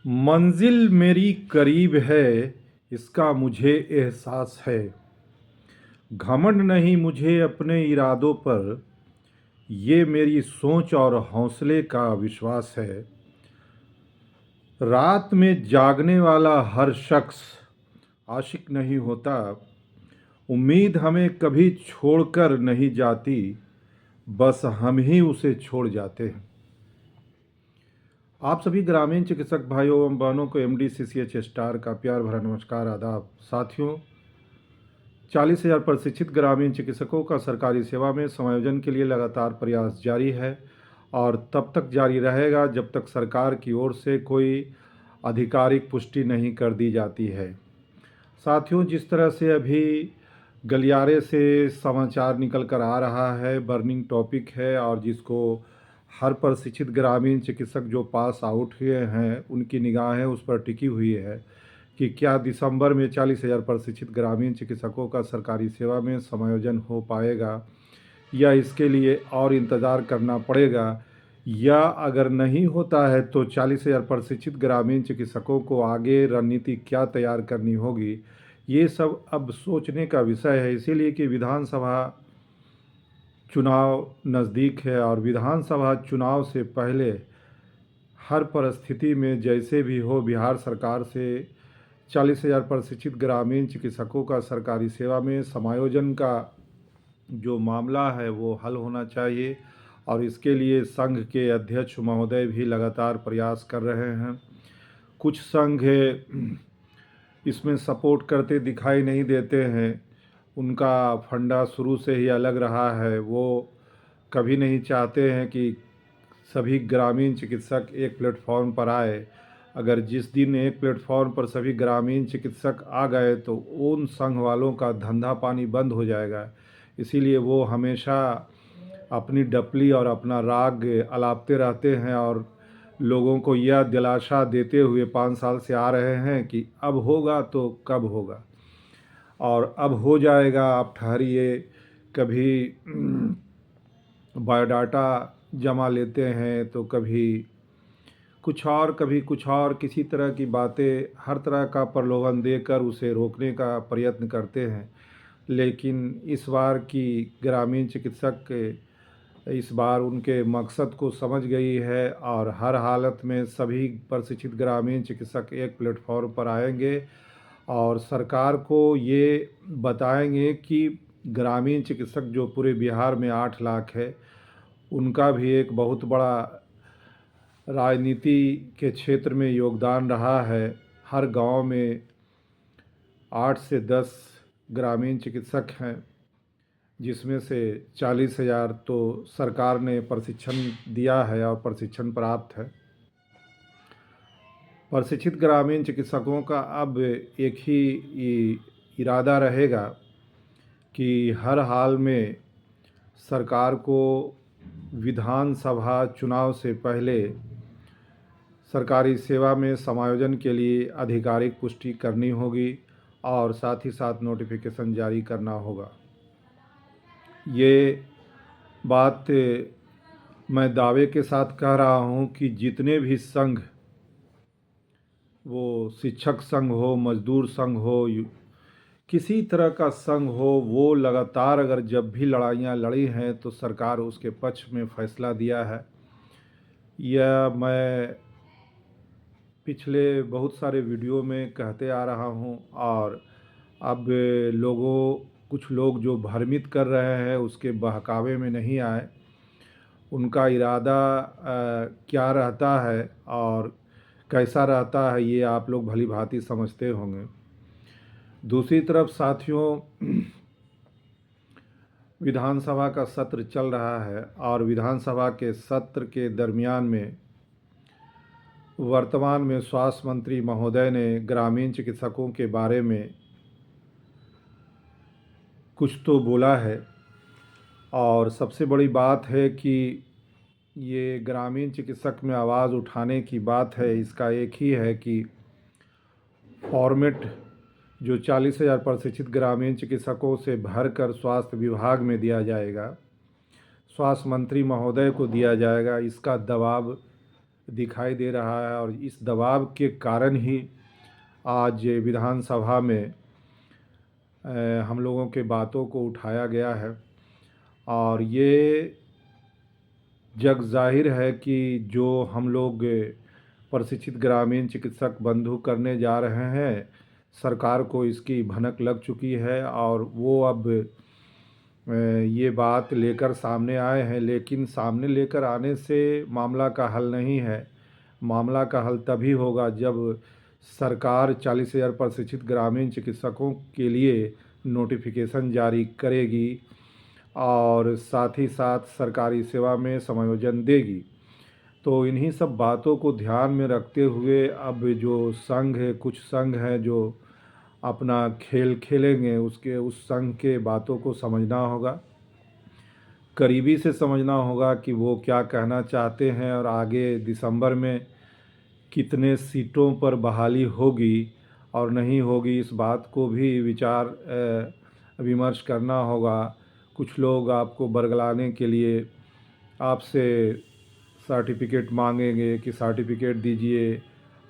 मंजिल मेरी करीब है, इसका मुझे एहसास है। घमंड नहीं मुझे अपने इरादों पर, ये मेरी सोच और हौसले का विश्वास है। रात में जागने वाला हर शख्स आशिक नहीं होता। उम्मीद हमें कभी छोड़कर नहीं जाती, बस हम ही उसे छोड़ जाते हैं। आप सभी ग्रामीण चिकित्सक भाइयों एवं बहनों को MD CCH स्टार का प्यार भरा नमस्कार, आदाब। साथियों, 40,000 प्रशिक्षित ग्रामीण चिकित्सकों का सरकारी सेवा में समायोजन के लिए लगातार प्रयास जारी है और तब तक जारी रहेगा जब तक सरकार की ओर से कोई आधिकारिक पुष्टि नहीं कर दी जाती है। साथियों, जिस तरह से अभी गलियारे से समाचार निकल कर आ रहा है, बर्निंग टॉपिक है और जिसको हर प्रशिक्षित ग्रामीण चिकित्सक जो पास आउट हुए हैं उनकी निगाहें उस पर टिकी हुई है कि क्या दिसंबर में 40,000 प्रशिक्षित ग्रामीण चिकित्सकों का सरकारी सेवा में समायोजन हो पाएगा या इसके लिए और इंतज़ार करना पड़ेगा, या अगर नहीं होता है तो 40,000 प्रशिक्षित ग्रामीण चिकित्सकों को आगे रणनीति क्या तैयार करनी होगी। ये सब अब सोचने का विषय है, इसीलिए कि विधानसभा चुनाव नज़दीक है और विधानसभा चुनाव से पहले हर परिस्थिति में जैसे भी हो बिहार सरकार से 40,000 प्रशिक्षित ग्रामीण चिकित्सकों का सरकारी सेवा में समायोजन का जो मामला है वो हल होना चाहिए और इसके लिए संघ के अध्यक्ष महोदय भी लगातार प्रयास कर रहे हैं। कुछ संघ इसमें सपोर्ट करते दिखाई नहीं देते हैं, उनका फंडा शुरू से ही अलग रहा है। वो कभी नहीं चाहते हैं कि सभी ग्रामीण चिकित्सक एक प्लेटफॉर्म पर आए। अगर जिस दिन एक प्लेटफॉर्म पर सभी ग्रामीण चिकित्सक आ गए तो उन संघ वालों का धंधा पानी बंद हो जाएगा। इसीलिए वो हमेशा अपनी डपली और अपना राग अलापते रहते हैं और लोगों को यह दिलासा देते हुए 5 साल से आ रहे हैं कि अब होगा तो कब होगा और अब हो जाएगा, आप ठहरिए। कभी बायोडाटा जमा लेते हैं तो कभी कुछ और किसी तरह की बातें, हर तरह का प्रलोभन देकर उसे रोकने का प्रयत्न करते हैं। लेकिन इस बार की ग्रामीण चिकित्सक इस बार उनके मकसद को समझ गई है और हर हालत में सभी प्रशिक्षित ग्रामीण चिकित्सक एक प्लेटफॉर्म पर आएंगे और सरकार को ये बताएंगे कि ग्रामीण चिकित्सक जो पूरे बिहार में 8 लाख है, उनका भी एक बहुत बड़ा राजनीति के क्षेत्र में योगदान रहा है। हर गांव में 8 से 10 ग्रामीण चिकित्सक हैं, जिसमें से 40,000 तो सरकार ने प्रशिक्षण दिया है और प्रशिक्षण प्राप्त है। प्रशिक्षित ग्रामीण चिकित्सकों का अब एक ही इरादा रहेगा कि हर हाल में सरकार को विधानसभा चुनाव से पहले सरकारी सेवा में समायोजन के लिए आधिकारिक पुष्टि करनी होगी और साथ ही साथ नोटिफिकेशन जारी करना होगा। ये बात मैं दावे के साथ कह रहा हूँ कि जितने भी संघ, वो शिक्षक संघ हो, मजदूर संघ हो, किसी तरह का संघ हो, वो लगातार अगर जब भी लड़ाइयाँ लड़ी हैं तो सरकार उसके पक्ष में फैसला दिया है। यह मैं पिछले बहुत सारे वीडियो में कहते आ रहा हूँ और अब कुछ लोग जो भ्रमित कर रहे हैं उसके बहकावे में नहीं आए। उनका इरादा क्या रहता है और कैसा रहता है ये आप लोग भली भांति समझते होंगे। दूसरी तरफ साथियों, विधानसभा का सत्र चल रहा है और विधानसभा के सत्र के दरमियान में वर्तमान में स्वास्थ्य मंत्री महोदय ने ग्रामीण चिकित्सकों के बारे में कुछ तो बोला है और सबसे बड़ी बात है कि ये ग्रामीण चिकित्सक में आवाज़ उठाने की बात है। इसका एक ही है कि फॉर्मेट जो 40,000 प्रशिक्षित ग्रामीण चिकित्सकों से भरकर स्वास्थ्य विभाग में दिया जाएगा, स्वास्थ्य मंत्री महोदय को दिया जाएगा, इसका दबाव दिखाई दे रहा है और इस दबाव के कारण ही आज विधानसभा में हम लोगों के बातों को उठाया गया है। और ये जग ज़ाहिर है कि जो हम लोग प्रशिक्षित ग्रामीण चिकित्सक बंधु करने जा रहे हैं, सरकार को इसकी भनक लग चुकी है और वो अब ये बात लेकर सामने आए हैं। लेकिन सामने लेकर आने से मामला का हल नहीं है। मामला का हल तभी होगा जब सरकार 40,000 प्रशिक्षित ग्रामीण चिकित्सकों के लिए नोटिफिकेशन जारी करेगी और साथ ही साथ सरकारी सेवा में समायोजन देगी। तो इन्हीं सब बातों को ध्यान में रखते हुए अब जो संघ है, कुछ संघ हैं जो अपना खेल खेलेंगे, उस संघ के बातों को समझना होगा, करीबी से समझना होगा कि वो क्या कहना चाहते हैं और आगे दिसंबर में कितने सीटों पर बहाली होगी और नहीं होगी, इस बात को भी विचार विमर्श करना होगा। कुछ लोग आपको बरगलाने के लिए आपसे सर्टिफिकेट मांगेंगे कि सर्टिफिकेट दीजिए,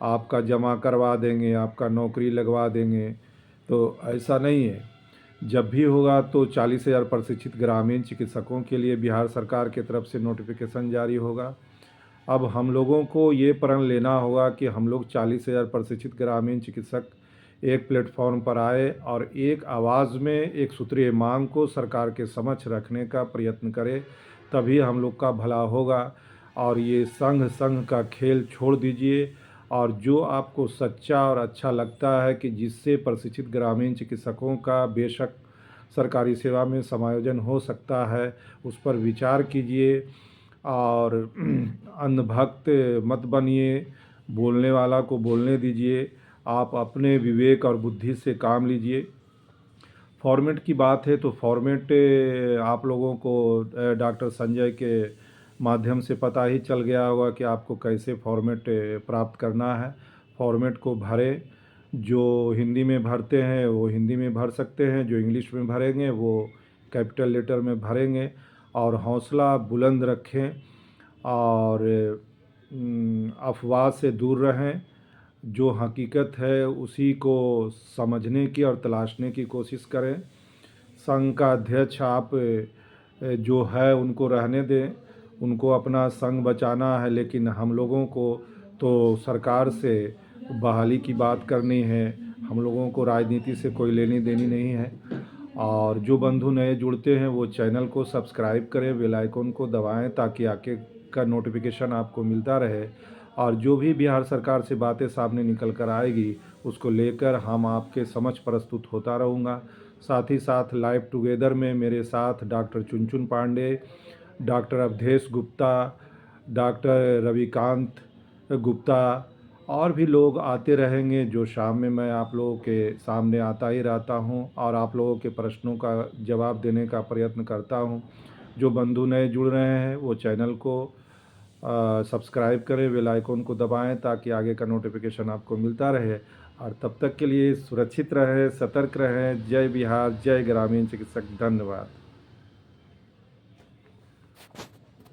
आपका जमा करवा देंगे, आपका नौकरी लगवा देंगे। तो ऐसा नहीं है। जब भी होगा तो 40,000 प्रशिक्षित ग्रामीण चिकित्सकों के लिए बिहार सरकार की तरफ से नोटिफिकेशन जारी होगा। अब हम लोगों को ये प्रण लेना होगा कि हम लोग 40,000 प्रशिक्षित ग्रामीण चिकित्सक एक प्लेटफॉर्म पर आए और एक आवाज़ में एक सूत्रीय मांग को सरकार के समक्ष रखने का प्रयत्न करें, तभी हम लोग का भला होगा। और ये संघ का खेल छोड़ दीजिए और जो आपको सच्चा और अच्छा लगता है कि जिससे प्रशिक्षित ग्रामीण चिकित्सकों का बेशक सरकारी सेवा में समायोजन हो सकता है, उस पर विचार कीजिए और अंधभक्त मत बनिए, बोलने वाला को बोलने दीजिए, आप अपने विवेक और बुद्धि से काम लीजिए। फॉर्मेट की बात है तो फॉर्मेट आप लोगों को डॉक्टर संजय के माध्यम से पता ही चल गया होगा कि आपको कैसे फॉर्मेट प्राप्त करना है। फॉर्मेट को भरें, जो हिंदी में भरते हैं वो हिंदी में भर सकते हैं, जो इंग्लिश में भरेंगे वो कैपिटल लेटर में भरेंगे। और हौसला बुलंद रखें और अफवाह से दूर रहें। जो हकीकत है उसी को समझने की और तलाशने की कोशिश करें। संघ का अध्यक्ष आप जो है उनको रहने दें, उनको अपना संघ बचाना है, लेकिन हम लोगों को तो सरकार से बहाली की बात करनी है। हम लोगों को राजनीति से कोई लेनी देनी नहीं है। और जो बंधु नए जुड़ते हैं वो चैनल को सब्सक्राइब करें, बेल आइकन को दबाएं ताकि आगे का नोटिफिकेशन आपको मिलता रहे। और जो भी बिहार सरकार से बातें सामने निकल कर आएगी उसको लेकर हम आपके समक्ष प्रस्तुत होता रहूँगा। साथ ही साथ लाइव टुगेदर में मेरे साथ doctor Chunchun Pandey, doctor Awadhesh Gupta, doctor Ravikant Gupta और भी लोग आते रहेंगे। जो शाम में मैं आप लोगों के सामने आता ही रहता हूं और आप लोगों के प्रश्नों का जवाब देने का प्रयत्न करता हूं। जो बंधु नए जुड़ रहे हैं वो चैनल को सब्सक्राइब करें, बेल आइकन को दबाएं ताकि आगे का नोटिफिकेशन आपको मिलता रहे। और तब तक के लिए सुरक्षित रहें, सतर्क रहें। जय बिहार, जय ग्रामीण चिकित्सक। धन्यवाद।